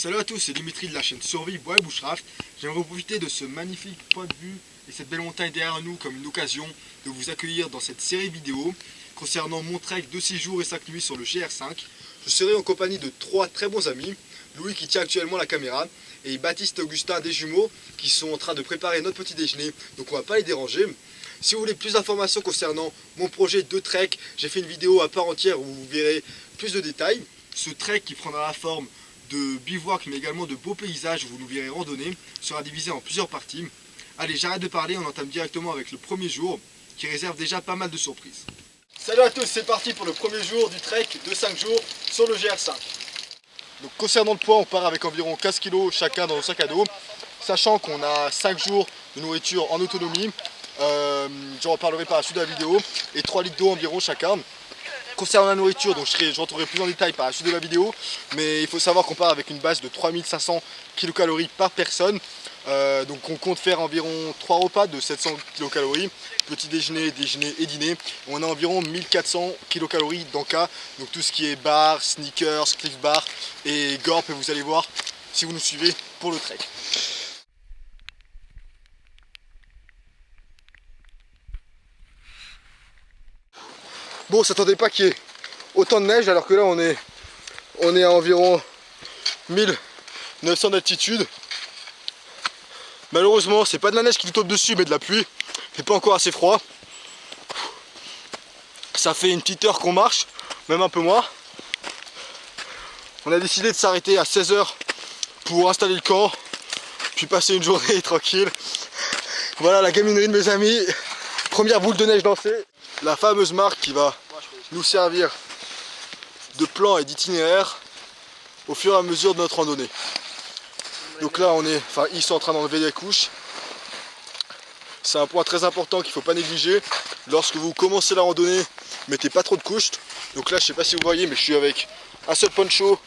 Salut à tous, c'est Dimitri de la chaîne Survie Bois et Bushcraft. J'aimerais profiter de ce magnifique point de vue et cette belle montagne derrière nous comme une occasion de vous accueillir dans cette série vidéo concernant mon trek de 6 jours et 5 nuits sur le GR5. Je serai en compagnie de 3 très bons amis, Louis qui tient actuellement la caméra et Baptiste et Augustin des jumeaux qui sont en train de préparer notre petit déjeuner, donc on va pas les déranger. Si vous voulez plus d'informations concernant mon projet de trek, j'ai fait une vidéo à part entière où vous verrez plus de détails. Ce trek qui prendra la forme de bivouac mais également de beaux paysages où vous nous verrez randonner sera divisé en plusieurs parties. Allez, j'arrête de parler, on entame directement avec le premier jour qui réserve déjà pas mal de surprises. Salut à tous, c'est parti pour le premier jour du trek de 5 jours sur le GR5. Donc concernant le poids, on part avec environ 15 kg chacun dans nos sacs à dos, sachant qu'on a 5 jours de nourriture en autonomie, j'en reparlerai par la suite de la vidéo, et 3 litres d'eau environ chacun. Concernant la nourriture, donc je rentrerai plus en détail par la suite de la vidéo, mais il faut savoir qu'on part avec une base de 3500 kcal par personne. Donc on compte faire environ 3 repas de 700 kcal, petit déjeuner, déjeuner et dîner. On a environ 1400 kcal d'encas, donc tout ce qui est bar, sneakers, Clif Bar et Gorp, et vous allez voir si vous nous suivez pour le trek. Bon, s'attendait pas qu'il y ait autant de neige alors que là on est à environ 1900 d'altitude. Malheureusement c'est pas de la neige qui nous tombe dessus mais de la pluie. C'est pas encore assez froid. Ça fait une petite heure qu'on marche, même un peu moins. On a décidé de s'arrêter à 16 h pour installer le camp, puis passer une journée tranquille. Voilà la gaminerie de mes amis. Première boule de neige lancée. La fameuse marque qui va nous servir de plan et d'itinéraire au fur et à mesure de notre randonnée. Donc là ils sont en train d'enlever les couches. C'est un point très important qu'il ne faut pas négliger. Lorsque vous commencez la randonnée, mettez pas trop de couches. Donc là je sais pas si vous voyez mais je suis avec un seul poncho,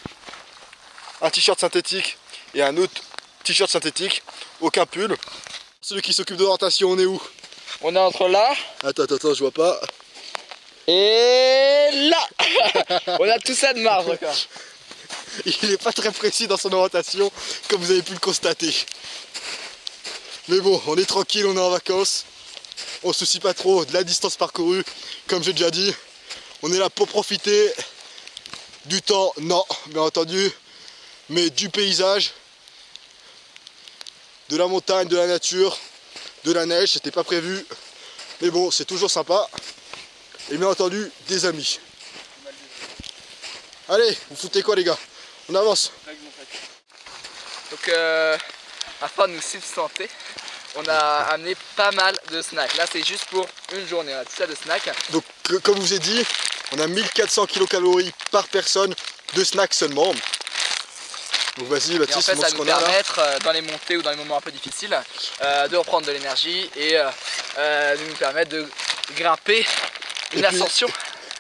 un t-shirt synthétique et un autre t-shirt synthétique, aucun pull. Celui qui s'occupe de l'orientation, on est où? On est entre là. Attends, je vois pas. Et là. On a tout ça de marge encore. Il n'est pas très précis dans son orientation, comme vous avez pu le constater. Mais bon, on est tranquille, on est en vacances. On se soucie pas trop de la distance parcourue, comme j'ai déjà dit. On est là pour profiter du temps, non, bien entendu, mais du paysage, de la montagne, de la nature, de la neige. C'était pas prévu, mais bon, c'est toujours sympa. Et bien entendu, des amis. Allez, vous foutez quoi les gars? On avance. Donc afin de nous substanter, on a amené pas mal de snacks. Là c'est juste pour une journée, on a tout ça de snacks. Donc comme je vous ai dit, on a 1400 kcal par personne de snacks seulement. Donc vas-y Baptiste, et en fait ça va nous qu'on a là. permettre dans les montées ou dans les moments un peu difficiles de reprendre de l'énergie et de nous permettre de grimper une ascension.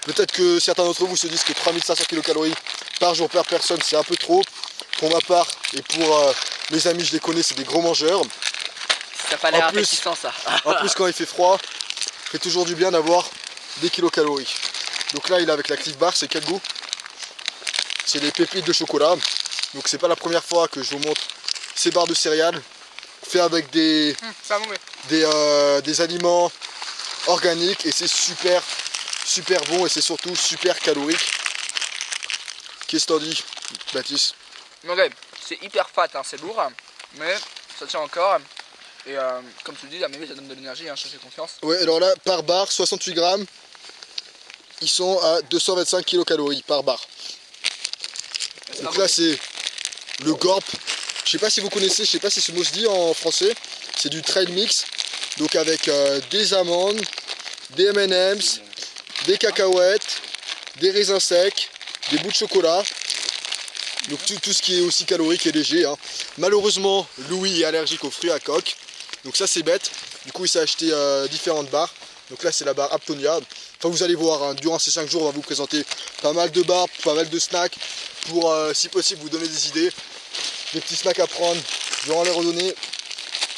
Peut-être que certains d'entre vous se disent que 3500 kcal par jour par personne c'est un peu trop. Pour ma part et pour mes amis, je les connais, c'est des gros mangeurs. Ça n'a pas l'air appétissant ça. En plus quand il fait froid, ça fait toujours du bien d'avoir des kilocalories. Donc là il est avec la Clif Bar, c'est quel goût? C'est des pépites de chocolat. Donc c'est pas la première fois que je vous montre ces barres de céréales fait avec des aliments organiques et c'est super bon et c'est surtout super calorique. Qu'est-ce que t'en dis Baptiste? Ok, c'est hyper fat, hein, c'est lourd, mais ça tient encore. Et comme tu le dis, à mes yeux, ça donne de l'énergie, hein, je te fais confiance. Ouais, alors là, par barre, 68 grammes, ils sont à 225 kcal par barre. Donc là, c'est le Gorp. Je sais pas si vous connaissez, je sais pas si ce mot se dit en français. C'est du trail mix, donc avec des amandes, des M&M's, des cacahuètes, des raisins secs, des bouts de chocolat. Donc tout ce qui est aussi calorique et léger. Hein. Malheureusement, Louis est allergique aux fruits à coque. Donc ça c'est bête. Du coup il s'est acheté différentes barres. Donc là c'est la barre Aptonia. Enfin vous allez voir, hein, durant ces 5 jours on va vous présenter pas mal de barres, pas mal de snacks. Pour si possible vous donner des idées. Des petits snacks à prendre durant les randonnées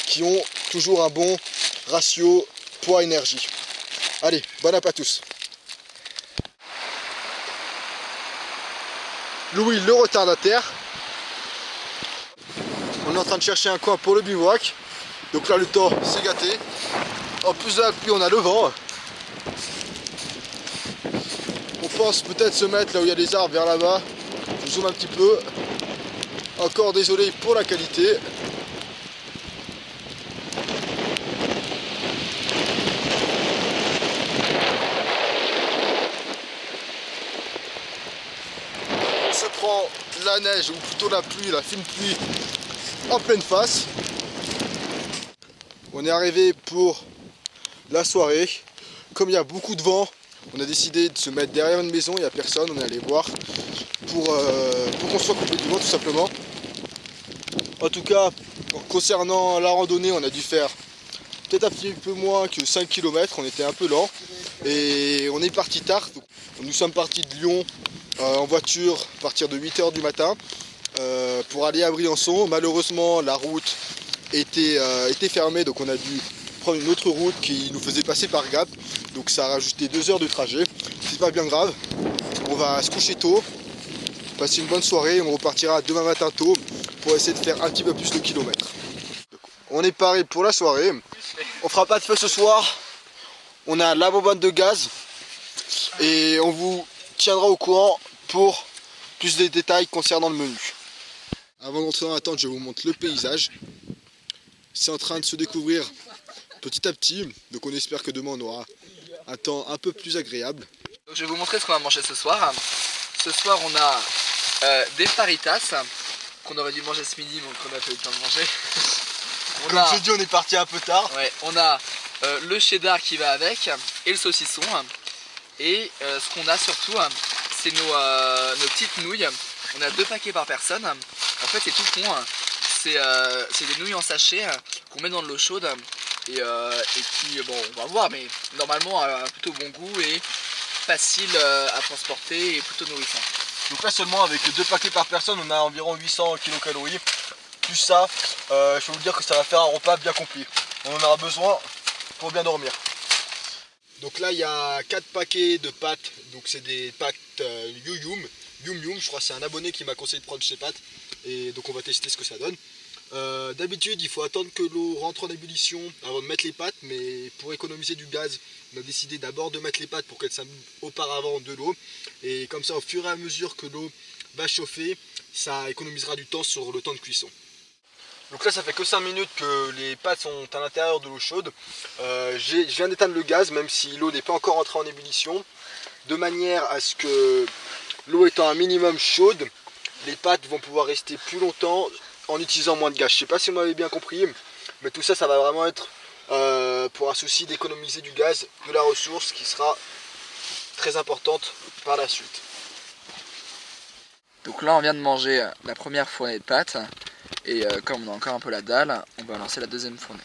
qui ont toujours un bon ratio poids-énergie. Allez, bon appétit à tous. Louis le retardataire. On est en train de chercher un coin pour le bivouac. Donc là le temps s'est gâté. En plus de la pluie on a le vent. On pense peut-être se mettre là où il y a des arbres vers là-bas. Je zoome un petit peu. Encore désolé pour la qualité. On se prend la neige ou plutôt la pluie, la fine pluie en pleine face. On est arrivé pour la soirée. Comme il y a beaucoup de vent, on a décidé de se mettre derrière une maison, il n'y a personne, on est allé voir pour qu'on soit coupé du vent tout simplement. En tout cas, concernant la randonnée, on a dû faire peut-être un petit peu moins que 5 km, on était un peu lent et on est parti tard. Nous sommes partis de Lyon en voiture à partir de 8 h du matin pour aller à Briançon. Malheureusement, la route était fermée, donc on a dû prendre une autre route qui nous faisait passer par Gap, donc ça a rajouté 2 heures de trajet. C'est pas bien grave, on va se coucher tôt, passer une bonne soirée, on repartira demain matin tôt pour essayer de faire un petit peu plus de kilomètres. On est paré pour la soirée, on fera pas de feu ce soir, on a la bonbonne de gaz et on vous tiendra au courant pour plus de détails concernant le menu. Avant d'entrer dans la tente, je vous montre le paysage. C'est en train de se découvrir petit à petit, donc on espère que demain on aura un temps un peu plus agréable. Donc je vais vous montrer ce qu'on va manger ce soir. Ce soir on a des faritas qu'on aurait dû manger ce midi mais qu'on n'a pas eu le temps de manger. Comme j'ai dit, on est parti un peu tard. Ouais, on a le cheddar qui va avec et le saucisson. Et ce qu'on a surtout, c'est nos petites nouilles. On a 2 paquets par personne. En fait c'est tout con. C'est des nouilles en sachet qu'on met dans de l'eau chaude. Et qui, bon, on va voir, mais normalement a plutôt bon goût et facile à transporter et plutôt nourrissant. Donc là seulement avec 2 paquets par personne, on a environ 800 kcal. Plus ça, je peux vous dire que ça va faire un repas bien complet. On en aura besoin pour bien dormir. Donc là il y a 4 paquets de pâtes, donc c'est des pâtes Yum Yum, je crois que c'est un abonné qui m'a conseillé de prendre ces pâtes. Et donc on va tester ce que ça donne. D'habitude il faut attendre que l'eau rentre en ébullition avant de mettre les pâtes, mais pour économiser du gaz on a décidé d'abord de mettre les pâtes pour qu'elles s'imbibe auparavant de l'eau, et comme ça au fur et à mesure que l'eau va chauffer ça économisera du temps sur le temps de cuisson. Donc là ça fait que 5 minutes que les pâtes sont à l'intérieur de l'eau chaude. Je viens d'éteindre le gaz même si l'eau n'est pas encore entrée en ébullition, de manière à ce que l'eau étant un minimum chaude, les pâtes vont pouvoir rester plus longtemps en utilisant moins de gaz. Je ne sais pas si vous m'avez bien compris, mais tout ça, ça va vraiment être pour un souci d'économiser du gaz, de la ressource qui sera très importante par la suite. Donc là on vient de manger la première fournée de pâtes et comme on a encore un peu la dalle, on va lancer la deuxième fournée.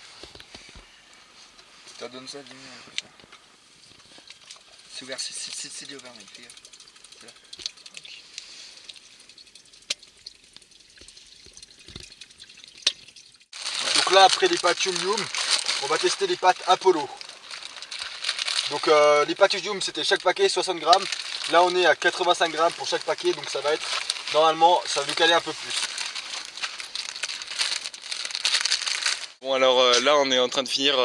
Ça donne ça, dis-moi un peu ça. C'est ouvert, c'est ouvert, mec, fais gaffe. Donc là après les pâtes Yum Yum, on va tester les pâtes Apollo. Donc les pâtes Yum Yum c'était chaque paquet 60 grammes. Là on est à 85 grammes pour chaque paquet, donc ça va être, normalement ça va nous caler un peu plus. Bon alors là on est en train de finir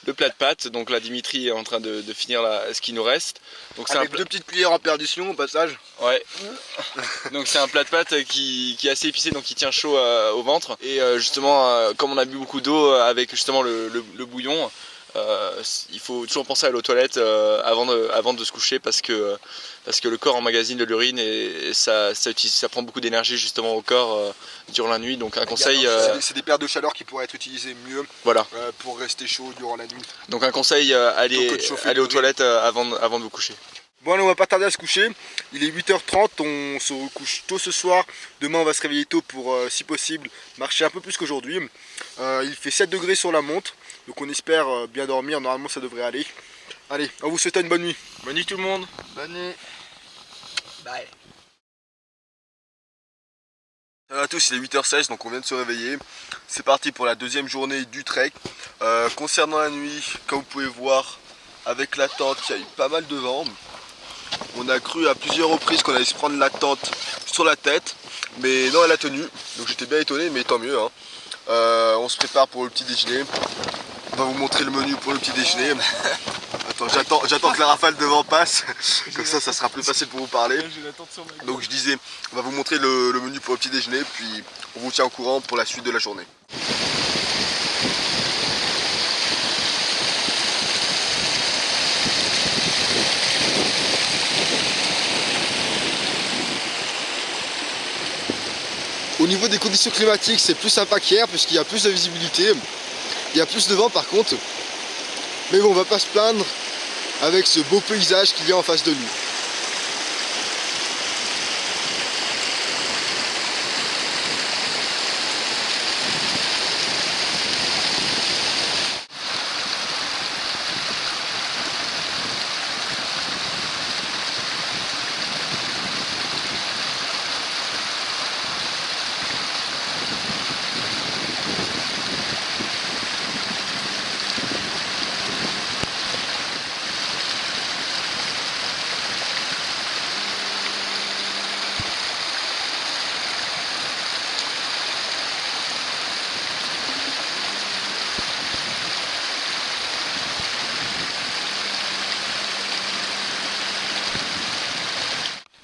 le plat de pâtes, donc là Dimitri est en train de finir ce qui nous reste. Donc Avec 2 petites cuillères en perdition au passage. Ouais. Donc c'est un plat de pâtes qui est assez épicé, donc qui tient chaud au ventre. Et justement comme on a bu beaucoup d'eau avec justement le bouillon, il faut toujours penser à aller aux toilettes avant de se coucher parce que le corps emmagasine de l'urine et ça prend beaucoup d'énergie justement au corps durant la nuit. Donc un conseil... C'est des pertes de chaleur qui pourraient être utilisées mieux, voilà. Pour rester chaud durant la nuit. Donc un conseil, aller aux toilettes avant de vous coucher. Bon allez, on va pas tarder à se coucher, il est 8 h 30, on se recouche tôt ce soir, demain on va se réveiller tôt pour si possible marcher un peu plus qu'aujourd'hui. Il fait 7 degrés sur la montre, donc on espère bien dormir, normalement ça devrait aller. Allez, on vous souhaite une bonne nuit. Bonne nuit tout le monde. Bonne nuit. Bye. Salut à tous, il est 8 h 16, donc on vient de se réveiller. C'est parti pour la deuxième journée du trek. Concernant la nuit, comme vous pouvez voir avec la tente, il y a eu pas mal de vent. On a cru à plusieurs reprises qu'on allait se prendre la tente sur la tête, mais non, elle a tenu. Donc j'étais bien étonné, mais tant mieux. Hein. On se prépare pour le petit déjeuner. On va vous montrer le menu pour le petit déjeuner. Attends, j'attends que la rafale devant passe, comme ça sera plus facile pour vous parler. Donc je disais, on va vous montrer le menu pour le petit déjeuner, puis on vous tient au courant pour la suite de la journée. Au niveau des conditions climatiques, c'est plus sympa qu'hier puisqu'il y a plus de visibilité. Il y a plus de vent par contre. Mais bon, on va pas se plaindre avec ce beau paysage qu'il y a en face de nous.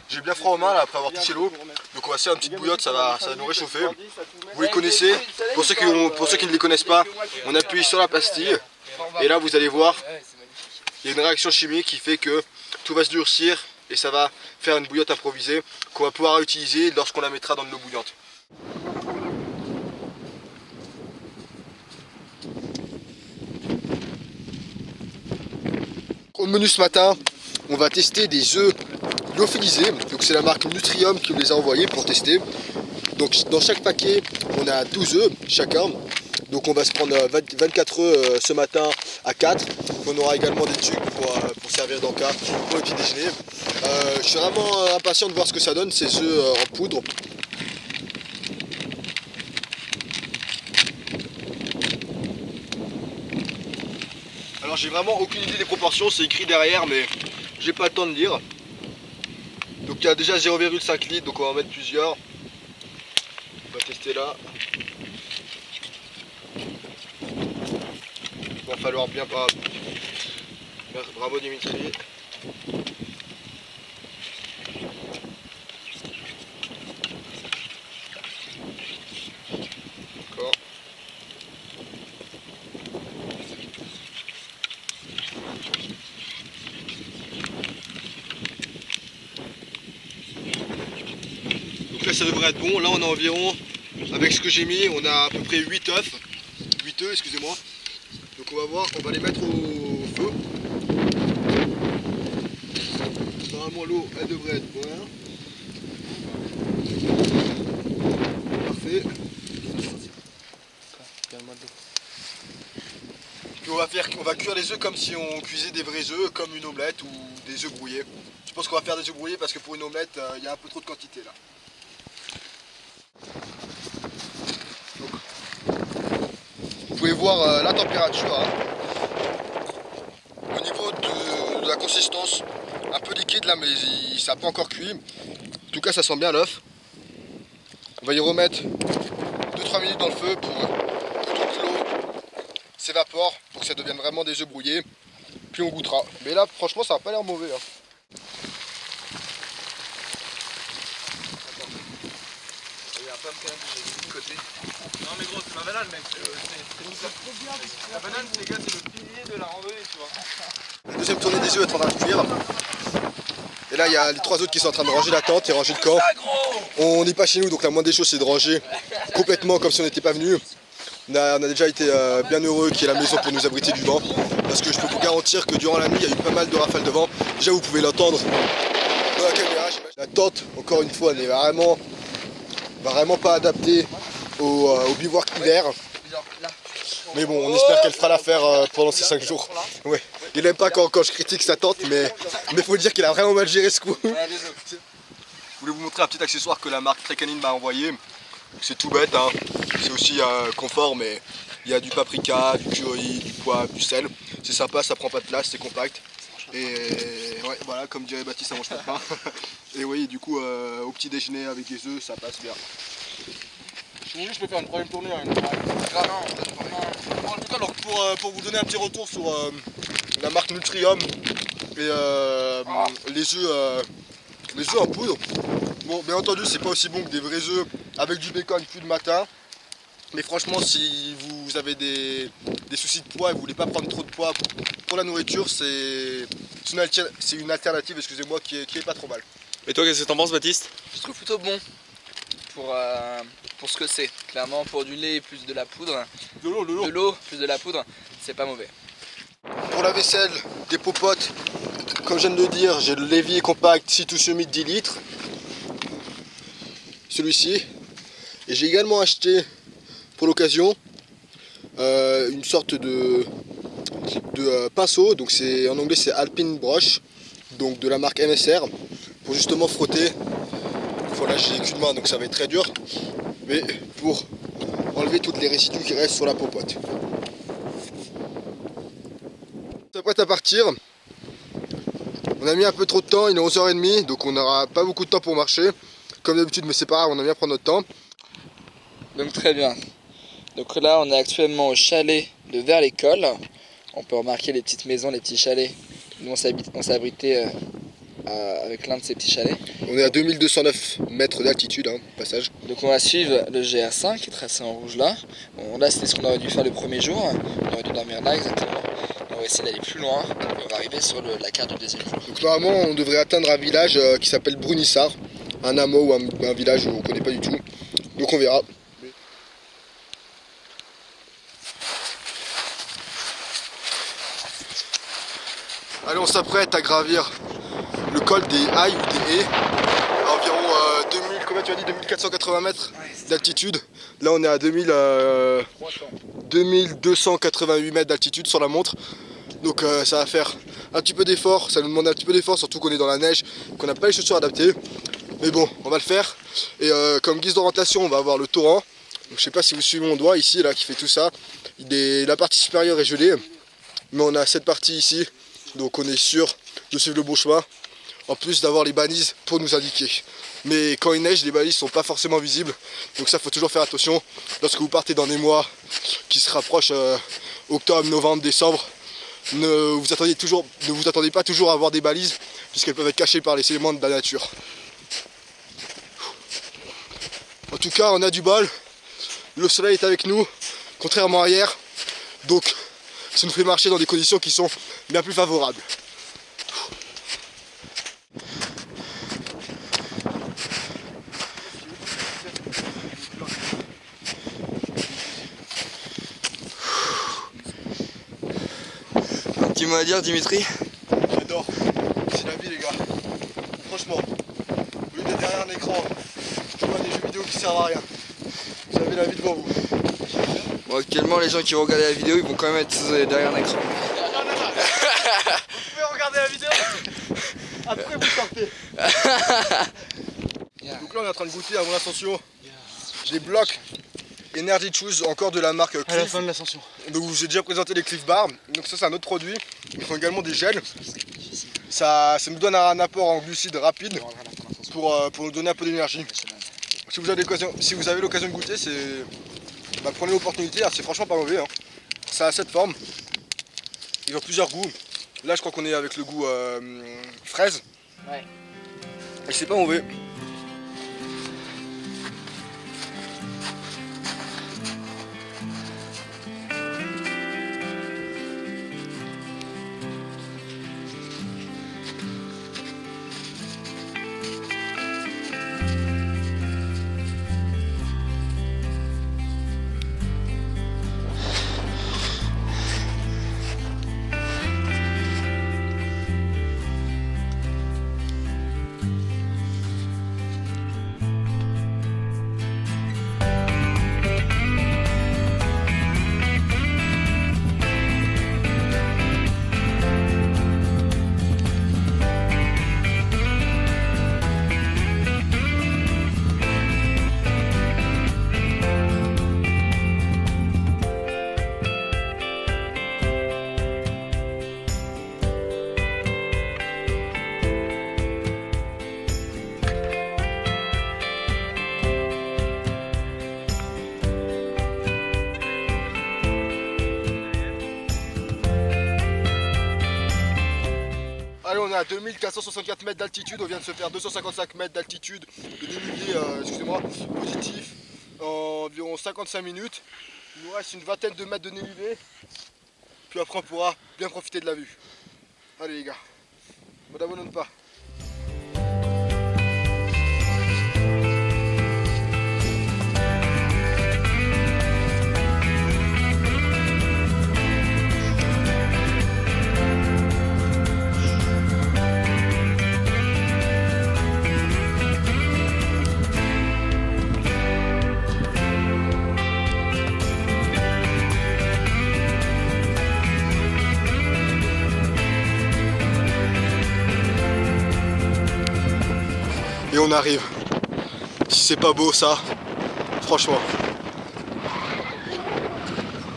J'ai bien froid aux mains là, après avoir touché l'eau, donc on va se faire une petite bouillotte, ça va nous réchauffer. Vous les connaissez, pour ceux qui ne les connaissent pas, on appuie sur la pastille et là vous allez voir, il y a une réaction chimique qui fait que tout va se durcir et ça va faire une bouillotte improvisée qu'on va pouvoir utiliser lorsqu'on la mettra dans de l'eau bouillante. Au menu ce matin, on va tester des œufs lyophilisés, donc c'est la marque Nutrium qui nous les a envoyés pour tester. Donc dans chaque paquet, on a 12 œufs chacun. Donc on va se prendre 24 œufs ce matin à 4. On aura également des trucs pour servir dans le cas pour le petit déjeuner. Je suis vraiment impatient de voir ce que ça donne ces œufs en poudre. Alors j'ai vraiment aucune idée des proportions, c'est écrit derrière mais j'ai pas le temps de lire. Donc il y a déjà 0,5 litres, donc on va en mettre plusieurs. On va tester là. Il va falloir bien pas. Bravo Dimitri. D'accord. Donc là ça devrait être bon. Là on a environ, avec ce que j'ai mis, on a à peu près 8 œufs. 8 œufs, excusez-moi. Donc on va voir, on va les mettre au feu. Normalement l'eau elle devrait être bonne. Parfait. Puis on va cuire les œufs comme si on cuisait des vrais œufs, comme une omelette ou des œufs brouillés. Je pense qu'on va faire des œufs brouillés parce que pour une omelette, il y a un peu trop de quantité là. Donc, vous pouvez voir la température. Hein. Au niveau de la consistance, un peu liquide là, mais ça n'a pas encore cuit. En tout cas, ça sent bien l'œuf. On va y remettre 2-3 minutes dans le feu pour que toute l'eau s'évapore, pour que ça devienne vraiment des œufs brouillés. Puis on goûtera. Mais là, franchement, ça n'a pas l'air mauvais. Hein. Non mais gros, c'est ma banane mec, la banane les gars c'est le pilier de la randonnée tu vois. La deuxième tournée des œufs est en train de cuire. Et là il y a les 3 autres qui sont en train de ranger la tente et ranger le camp. On n'est pas chez nous donc la moindre des choses c'est de ranger complètement comme si on n'était pas venu. On a déjà été bien heureux qu'il y ait la maison pour nous abriter du vent. Parce que je peux vous garantir que durant la nuit il y a eu pas mal de rafales de vent. Déjà vous pouvez l'entendre dans la caméra. La tente encore une fois n'est vraiment pas adaptée au bivouac hiver. Mais bon, on espère qu'elle fera l'affaire pendant ces 5 jours. Ouais. Il n'aime pas quand je critique sa tente, mais faut dire qu'il a vraiment mal géré ce coup. Je voulais vous montrer un petit accessoire que la marque Trécanine m'a envoyé. C'est tout bête, hein. C'est aussi confort, mais il y a du paprika, du curry, du poivre, du sel. C'est sympa, ça prend pas de place, c'est compact. Et ouais, voilà, comme dirait Baptiste, ça mange pas de pain. Et oui, du coup, au petit déjeuner avec des œufs, ça passe bien. Si vous voulez, je peux faire une troisième tournée. En tout cas, alors, pour vous donner un petit retour sur la marque Nutrium et les œufs en poudre. Bon, bien entendu, c'est pas aussi bon que des vrais œufs avec du bacon cuit le matin. Mais franchement, si vous avez des soucis de poids et vous voulez pas prendre trop de poids pour la nourriture, c'est une alternative, excusez-moi, qui est pas trop mal. Et toi, qu'est-ce que t'en penses, Baptiste? Je trouve plutôt bon pour ce que c'est. Clairement, pour du lait plus de la poudre, De l'eau. de l'eau plus de la poudre, c'est pas mauvais. Pour la vaisselle, des popotes, comme je viens de le dire, j'ai le l'évier compact Sea to Summit 10 litres. Celui-ci. Et j'ai également acheté pour l'occasion une sorte de pinceau, donc c'est en anglais c'est Alpine Brush, donc de la marque MSR, pour justement frotter. Voilà, j'ai qu'une main donc ça va être très dur, mais pour enlever toutes les résidus qui restent sur la popote. On est prêt à partir. On a mis un peu trop de temps, il est 11h30, donc on n'aura pas beaucoup de temps pour marcher. Comme d'habitude, mais c'est pas grave, on aime bien prendre notre temps. Donc très bien. Donc là on est actuellement au chalet de vers l'école. On peut remarquer les petites maisons, les petits chalets. Nous on s'est abrité avec l'un de ces petits chalets. On est à 2209 mètres d'altitude, hein, passage. Donc on va suivre le GR5 qui est tracé en rouge là. Bon, là c'était ce qu'on aurait dû faire le premier jour. On aurait dû dormir là exactement. On va essayer d'aller plus loin et on va arriver sur la carte du deuxième jour. Donc normalement on devrait atteindre un village qui s'appelle Brounissard, un hameau ou un village où on ne connaît pas du tout. Donc on verra. Allez, on s'apprête à gravir le col des Hailles ou des Haies à environ 2480 mètres d'altitude. Là on est à 2288 mètres d'altitude sur la montre. Donc ça va faire un petit peu d'effort, ça nous demande un petit peu d'effort, surtout qu'on est dans la neige, qu'on n'a pas les chaussures adaptées. Mais bon, on va le faire. Et comme guise d'orientation, on va avoir le torrent. Donc, je sais pas si vous suivez mon doigt ici, là, qui fait tout ça. La partie supérieure est gelée, mais on a cette partie ici. Donc on est sûr de suivre le bon chemin, en plus d'avoir les balises pour nous indiquer. Mais quand il neige, les balises sont pas forcément visibles, donc ça faut toujours faire attention. Lorsque vous partez dans des mois qui se rapprochent, octobre, novembre, décembre, ne vous attendez pas toujours à avoir des balises, puisqu'elles peuvent être cachées par les éléments de la nature. En tout cas, on a du bol, le soleil est avec nous, contrairement à hier, donc ça nous fait marcher dans des conditions qui sont bien plus favorables. Un petit mot à dire, Dimitri? J'adore, c'est la vie les gars. Franchement, au lieu d'être derrière un écran, je vois des jeux vidéo qui servent à rien. Vous avez la vie devant vous. Bon, actuellement, les gens qui vont regarder la vidéo, ils vont quand même être derrière un écran. Vous pouvez regarder la vidéo, après vous sortez. Donc là on est en train de goûter à mon ascension des blocs Energy Choose, encore de la marque Cliff. À la fin de l'ascension. Donc j'ai déjà présenté les Cliff Bars, donc ça c'est un autre produit. Ils font également des gels. Ça nous donne un apport en glucides rapide pour nous donner un peu d'énergie. Si vous avez l'occasion de goûter, prenez l'opportunité, c'est franchement pas mauvais. Hein. Ça a cette forme. Ils ont plusieurs goûts. Là je crois qu'on est avec le goût fraise. Ouais. Et c'est pas mauvais. est à 2464 mètres d'altitude, on vient de se faire 255 mètres d'altitude de dénivelé positif en environ 55 minutes. Il nous reste une vingtaine de mètres de dénivelé, puis après on pourra bien profiter de la vue. Allez les gars, on n'abandonne pas. Et on arrive. Si c'est pas beau ça, franchement.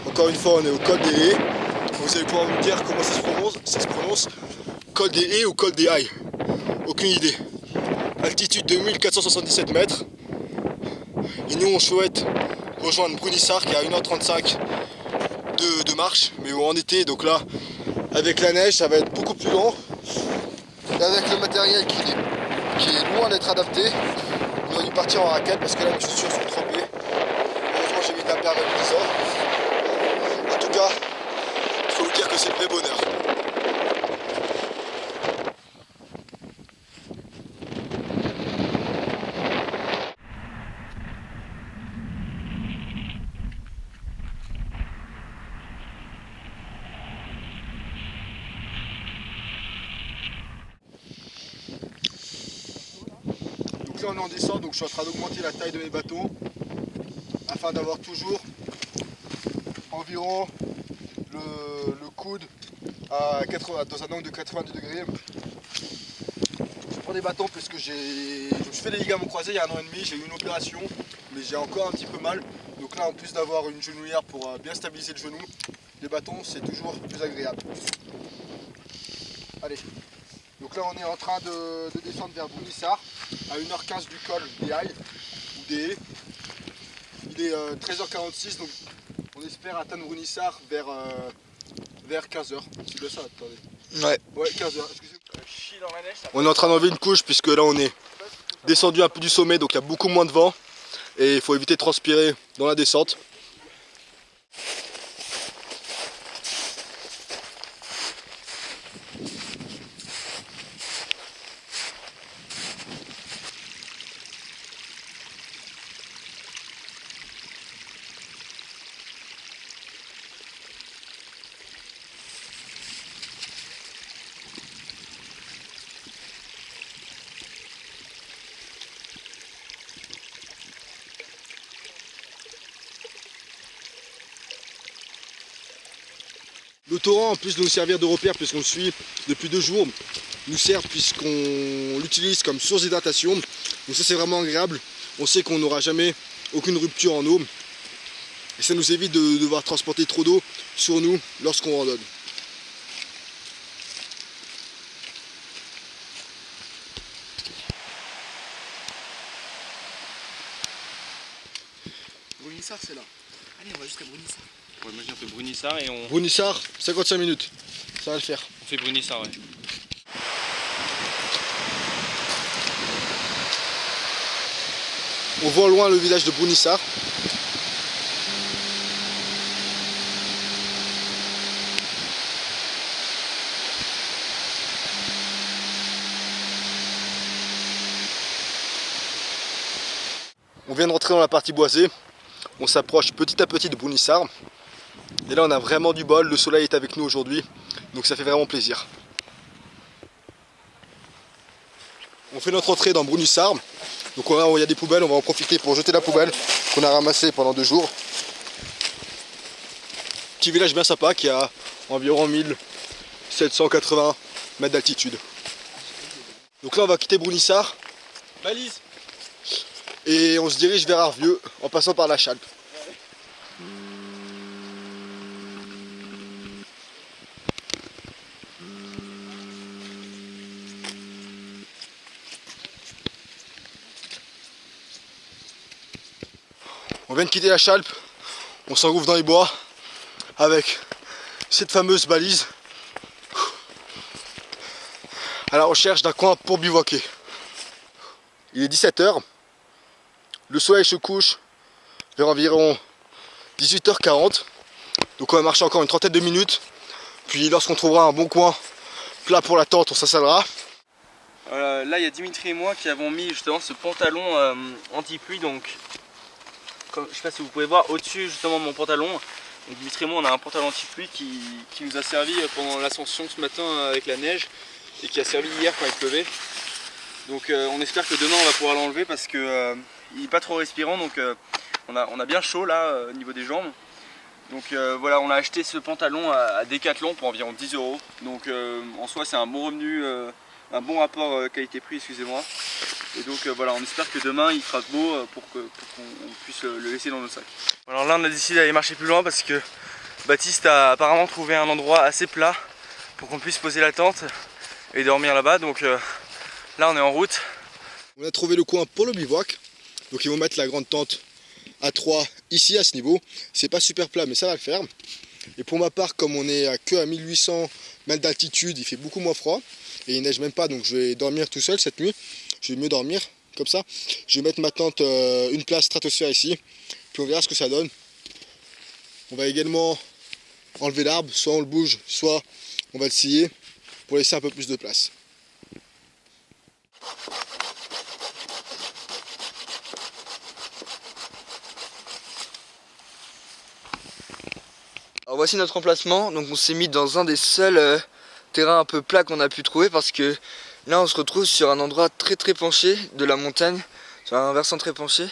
Encore une fois, on est au col des Haies. Vous allez pouvoir me dire comment ça se prononce. Col des Haies ou col des Hailles. Aucune idée. Altitude 2477 mètres. Et nous on souhaite rejoindre Brunissart qui est à 1h35 de marche. Mais en été, donc là, avec la neige, ça va être beaucoup plus long. Et avec le matériel qui est loin d'être adapté, on aurait dû partir en raquette parce que là mes chaussures sont trempées. Heureusement j'ai mis de l'imperméabilisant. En tout cas, il faut vous dire que c'est le vrai bonheur. Donc là on est en descente, donc je suis en train d'augmenter la taille de mes bâtons afin d'avoir toujours environ le coude à 80, dans un angle de 90 degrés. Je prends des bâtons parce que je fais des ligaments croisés il y a 1 an et demi, j'ai eu une opération mais j'ai encore un petit peu mal. Donc là en plus d'avoir une genouillère pour bien stabiliser le genou, les bâtons c'est toujours plus agréable. Allez. Donc là on est en train de descendre vers Brunissart à 1h15 du col des Hailles ou des Haies. Il est 13h46 donc on espère atteindre Brunissart vers 15h. C'est bien ça, attendez. Ouais 15h, excusez-moi. On est en train d'enlever une couche puisque là on est descendu un peu du sommet donc il y a beaucoup moins de vent et il faut éviter de transpirer dans la descente. Le torrent, en plus de nous servir de repère puisqu'on le suit depuis 2 jours, nous sert puisqu'on l'utilise comme source d'hydratation. Donc ça c'est vraiment agréable. On sait qu'on n'aura jamais aucune rupture en eau. Et ça nous évite de devoir transporter trop d'eau sur nous lorsqu'on randonne. Brunissart c'est là. Allez on va jusqu'à Brunissart. Ouais, moi j'ai fait Brunissart et on... Brunissart, 55 minutes, ça va le faire. On fait Brunissart, ouais. On voit au loin le village de Brunissart. On vient de rentrer dans la partie boisée. On s'approche petit à petit de Brunissart. Et là on a vraiment du bol, le soleil est avec nous aujourd'hui, donc ça fait vraiment plaisir. On fait notre entrée dans Brunissart. Donc il y a des poubelles, on va en profiter pour jeter la poubelle qu'on a ramassée pendant 2 jours. Petit village bien sympa qui a environ 1780 mètres d'altitude. Donc là on va quitter Brunissart. Balise. Et on se dirige vers Arvieux en passant par la Chalpe. On vient de quitter la Chalpe, on s'engouffre dans les bois avec cette fameuse balise. à la recherche d'un coin pour bivouaquer. Il est 17 h. Le soleil se couche vers environ 18 h 40. Donc on va marcher encore une trentaine de minutes. Puis lorsqu'on trouvera un bon coin plat pour la tente, on s'installera. Là il y a Dimitri et moi qui avons mis justement ce pantalon anti-pluie, donc comme, je sais pas si vous pouvez voir au-dessus justement de mon pantalon. Donc Dimitri et moi on a un pantalon anti-pluie qui nous a servi pendant l'ascension ce matin avec la neige et qui a servi hier quand il pleuvait. Donc on espère que demain on va pouvoir l'enlever parce que il n'est pas trop respirant, donc on a bien chaud là au niveau des jambes. Donc voilà, on a acheté ce pantalon à Decathlon pour environ 10 €. Donc en soi c'est un bon revenu, un bon rapport qualité-prix, excusez-moi. Et donc voilà, on espère que demain il fera beau pour qu'on puisse le laisser dans nos sacs. Alors là on a décidé d'aller marcher plus loin parce que Baptiste a apparemment trouvé un endroit assez plat pour qu'on puisse poser la tente et dormir là-bas. Donc là on est en route. On a trouvé le coin pour le bivouac. Donc ils vont mettre la grande tente à 3 ici à ce niveau. C'est pas super plat mais ça va le faire. Et pour ma part, comme on est que à 1800 mètres d'altitude, il fait beaucoup moins froid. Et il neige même pas, donc je vais dormir tout seul cette nuit. Je vais mieux dormir comme ça. Je vais mettre ma tente une place stratosphère ici. Puis on verra ce que ça donne. On va également enlever l'arbre. Soit on le bouge, soit on va le scier pour laisser un peu plus de place. Alors voici notre emplacement. Donc on s'est mis dans un des seuls terrains un peu plats qu'on a pu trouver, parce que là on se retrouve sur un endroit très penché de la montagne, sur un versant très penché.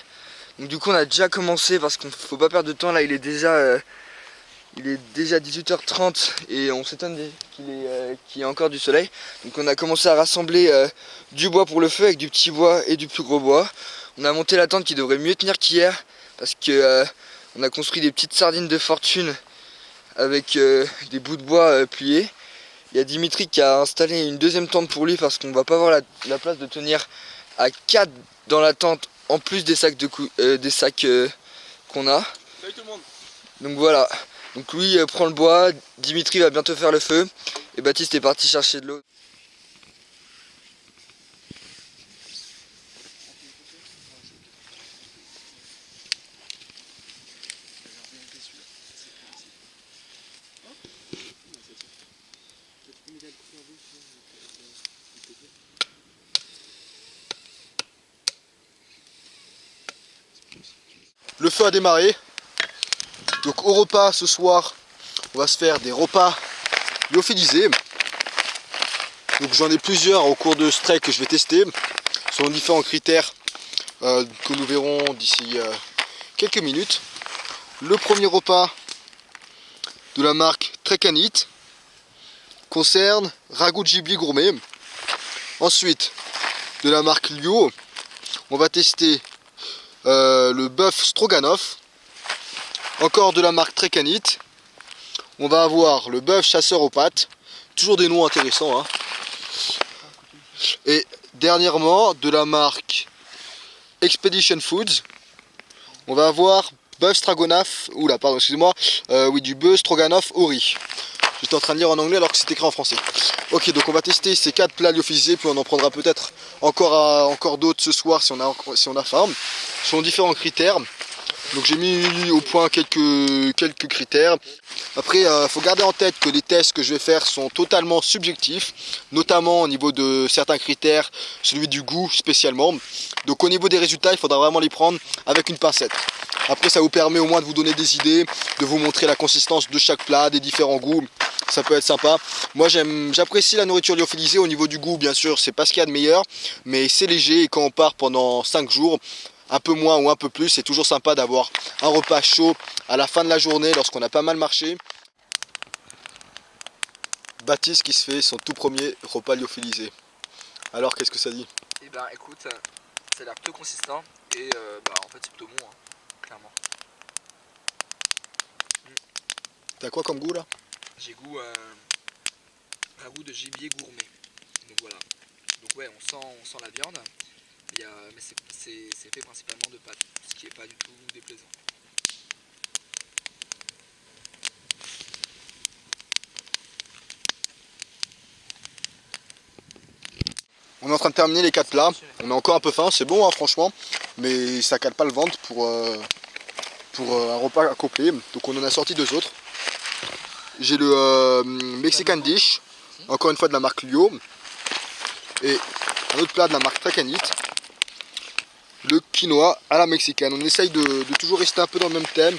Donc du coup on a déjà commencé, parce qu'il ne faut pas perdre de temps. Là il est déjà 18 h 30 et on s'étonne qu'il y ait encore du soleil. Donc on a commencé à rassembler du bois pour le feu, avec du petit bois et du plus gros bois. On a monté la tente qui devrait mieux tenir qu'hier, parce que on a construit des petites sardines de fortune avec des bouts de bois pliés. Il y a Dimitri qui a installé une deuxième tente pour lui, parce qu'on va pas avoir la place de tenir à 4 dans la tente, en plus des sacs qu'on a. Salut tout le monde. Donc voilà. Donc Louis prend le bois, Dimitri va bientôt faire le feu et Baptiste est parti chercher de l'eau. Le feu a démarré. Donc au repas ce soir, on va se faire des repas lyophilisés. Donc j'en ai plusieurs au cours de ce trek que je vais tester, selon différents critères que nous verrons d'ici quelques minutes. Le premier repas de la marque Trekanit concerne ragoût de gibier gourmet. Ensuite, de la marque Lyo, on va tester le bœuf stroganoff. Encore de la marque Trekanit, on va avoir le bœuf chasseur aux pâtes. Toujours des noms intéressants, hein. Et dernièrement, de la marque Expedition Foods, on va avoir bœuf stroganoff, du bœuf stroganoff au riz. J'étais en train de lire en anglais alors que c'est écrit en français. Ok, donc on va tester ces 4 plats lyophilisés, puis on en prendra peut-être encore d'autres ce soir si on a faim, selon différents critères. Donc j'ai mis au point quelques critères. Après, faut garder en tête que les tests que je vais faire sont totalement subjectifs, notamment au niveau de certains critères, celui du goût spécialement. Donc au niveau des résultats, il faudra vraiment les prendre avec une pincette. Après, ça vous permet au moins de vous donner des idées, de vous montrer la consistance de chaque plat, des différents goûts. Ça peut être sympa. Moi j'apprécie la nourriture lyophilisée. Au niveau du goût, bien sûr, c'est pas ce qu'il y a de meilleur, mais c'est léger, et quand on part pendant 5 jours, un peu moins ou un peu plus, c'est toujours sympa d'avoir un repas chaud à la fin de la journée lorsqu'on a pas mal marché. Baptiste qui se fait son tout premier repas lyophilisé. Alors qu'est-ce que ça dit? Et ben écoute, ça a l'air plutôt consistant et en fait c'est plutôt bon, hein, clairement. T'as quoi comme goût là? J'ai goût ragoût de gibier gourmet. Donc voilà. Donc ouais, on sent la viande, mais c'est fait principalement de pâtes, ce qui est pas du tout déplaisant. On est en train de terminer les 4 plats. On a encore un peu faim, c'est bon hein, franchement. Mais ça cale pas le ventre pour un repas complet. Donc on en a sorti 2 autres. J'ai le Mexican Dish, encore une fois de la marque Lio. Et un autre plat de la marque Tracanit. Le quinoa à la mexicaine. On essaye de toujours rester un peu dans le même thème.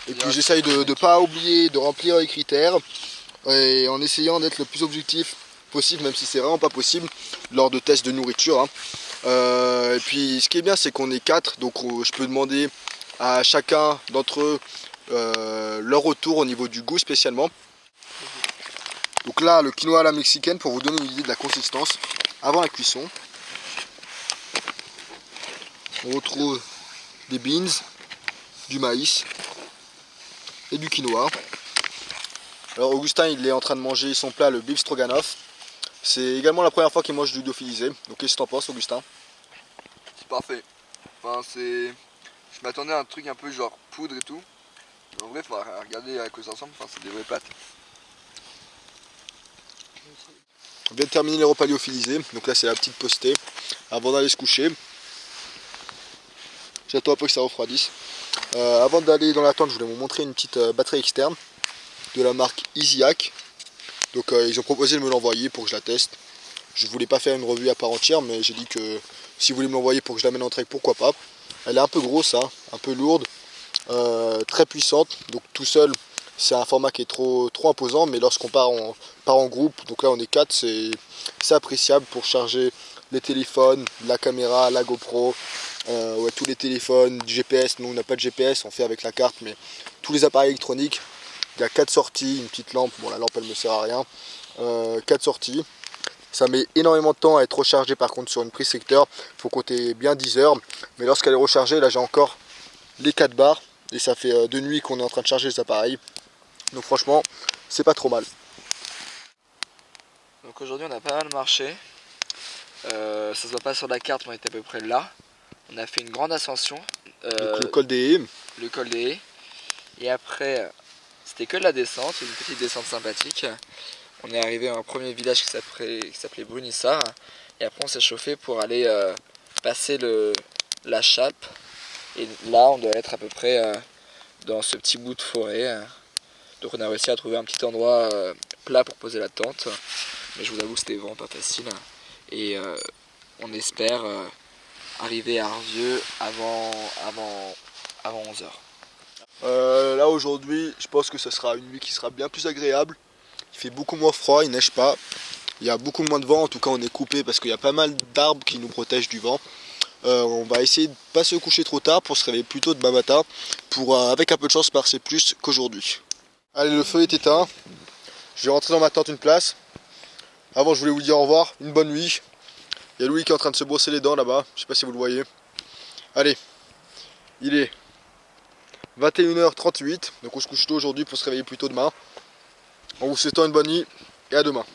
Et puis j'essaye de ne pas oublier de remplir les critères. Et en essayant d'être le plus objectif possible, même si c'est vraiment pas possible, lors de tests de nourriture. Hein. Et puis ce qui est bien, c'est qu'on est 4. Donc je peux demander à chacun d'entre eux leur retour au niveau du goût spécialement. Donc là, le quinoa à la mexicaine, pour vous donner une idée de la consistance avant la cuisson. On retrouve des beans, du maïs et du quinoa. Alors Augustin, il est en train de manger son plat, le beef stroganoff. C'est également la première fois qu'il mange du lyophilisé. Donc qu'est-ce que t'en penses, Augustin? C'est parfait. Enfin, c'est... Je m'attendais à un truc un peu genre poudre et tout. Mais en vrai, il faudra regarder à quoi ça ressemble. Enfin, c'est des vraies pâtes. On vient de terminer les repas lyophilisés. Donc là, c'est la petite postée avant d'aller se coucher. J'attends un peu que ça refroidisse. Avant d'aller dans la tente, je voulais vous montrer une petite batterie externe de la marque EasyHack. Donc ils ont proposé de me l'envoyer pour que je la teste. Je voulais pas faire une revue à part entière, mais j'ai dit que si vous voulez me l'envoyer pour que je l'amène en trek, pourquoi pas. Elle est un peu grosse, hein, un peu lourde, très puissante. Donc tout seul, c'est un format qui est trop imposant, mais lorsqu'on part en groupe, donc là on est 4, c'est appréciable pour charger les téléphones, la caméra, la GoPro, ouais, tous les téléphones, du GPS. Nous on n'a pas de GPS, on fait avec la carte, mais tous les appareils électroniques. Il y a 4 sorties, une petite lampe, bon la lampe elle me sert à rien, 4 sorties. Ça met énormément de temps à être rechargé par contre sur une prise secteur, il faut compter bien 10 heures. Mais lorsqu'elle est rechargée, là j'ai encore les 4 barres et ça fait 2 nuits qu'on est en train de charger les appareils. Donc franchement, c'est pas trop mal. Donc aujourd'hui on a pas mal marché. Ça se voit pas sur la carte, mais on était à peu près là. On a fait une grande ascension. Donc le col des haies. Le col des haies. Et après, c'était que de la descente, une petite descente sympathique. On est arrivé à un premier village qui s'appelait Brunissart. Et après on s'est chauffé pour aller passer la Chape. Et là on doit être à peu près dans ce petit bout de forêt. Donc on a réussi à trouver un petit endroit plat pour poser la tente. Mais je vous avoue que c'était vraiment pas facile. Et on espère arriver à Arvieux avant 11h. Là aujourd'hui, je pense que ce sera une nuit qui sera bien plus agréable. Il fait beaucoup moins froid, il neige pas. Il y a beaucoup moins de vent, en tout cas on est coupé parce qu'il y a pas mal d'arbres qui nous protègent du vent. On va essayer de ne pas se coucher trop tard pour se réveiller plus tôt demain matin pour avec un peu de chance marcher plus qu'aujourd'hui. Allez, le feu est éteint. Je vais rentrer dans ma tente une place. Avant je voulais vous dire au revoir, une bonne nuit. Il y a Louis qui est en train de se brosser les dents là-bas, je sais pas si vous le voyez. Allez, il est 21h38, donc on se couche tôt aujourd'hui pour se réveiller plus tôt demain. En vous souhaitant une bonne nuit et à demain.